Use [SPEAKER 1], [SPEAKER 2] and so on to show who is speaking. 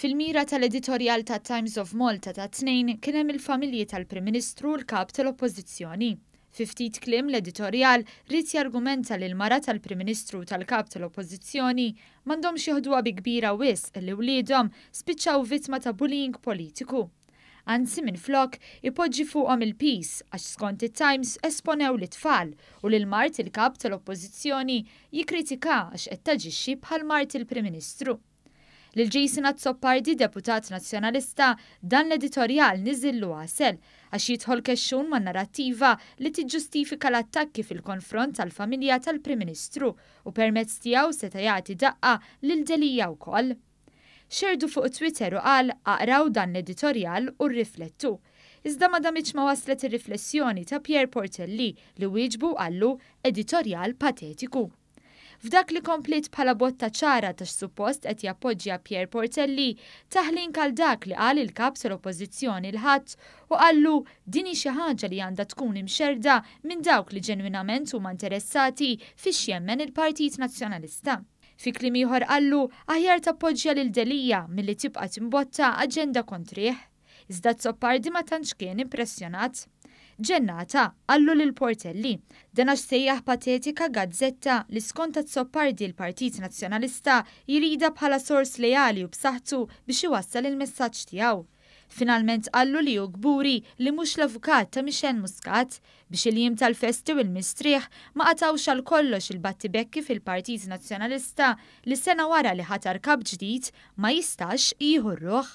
[SPEAKER 1] Fil-mira tal-editorjal tat-Times of Malta ta' tnejn kien hemm il-familji tal-Prim Ministru u l-kap tal-Oppożizzjoni. Fi ftit kliem l-editorjal rid jargumenta li l-mara tal-Prim Ministru u tal-kap tal-Oppożizzjoni m'għandhomx jieħduha bi kbira wisq li wliedhom spiċċaw vittma ta' bullying politiku. Anzi minflok ipoġġi fuqhom il-peace għax skont it-Times esponew l-tfal u lil mart il-kap tal-Oppożizzjoni jikkritika għax qed taġixxi bħal mart il-Prim Ministru. Lil Jason Azzopardi, deputat Nazzjonalista, dan l-editorjal niżillu għasel għax jidħol kexxun man narrattiva li tiġġustifika l-attakki fil-konfront tal-familja tal-Prim Ministru u permezz tiegħu seta' jagħti daqqa lil Delia wkoll. Xerdu fuq Twitter u qal aqraw dan l-editorjal u rriflettu. Iżda ma damitx ma waslet ir-riflessjoni ta' Pierre Portelli li wieġbu għallu editorjal patetiku. F'dak li komplit bħala botta ċara ta' suppost qed jappoġġja Pierre Portelli taħlin kal dak li qal il-kap tal-Oppożizzjoni l-ħadd u qallu din hi xi ħaġa li għandha tkun imxerda minn dawk li ġenwinament huma interessati fix jemmen il-Partit Nazzjonalista. Fi kliem ieħor qallu aħjar tappoġġja lil Delia milli tibqa' timbotta aġenda kontrih. Iżda Azzopardi ma tantx kien impressjonat. Ġennata qallu lil Portelli dan għax sejjaħ patetika gazzetta li skont Azzopardi l-Partit Nazzjonalista jirida bħala sors lejali u b'saħħtu biex iwassal il-messaġġ tiegħu. Finalment qallu li hu gburi li mhux l-avukat ta' Muscat biex il-jiem tal-festi u l-mistrieħ ma qatgħux għal Kollox il-Battibekki fil-Partit Nazzjonalista li sena wara li ħatar kap ġdid ma jistax jieħu r-ruħ.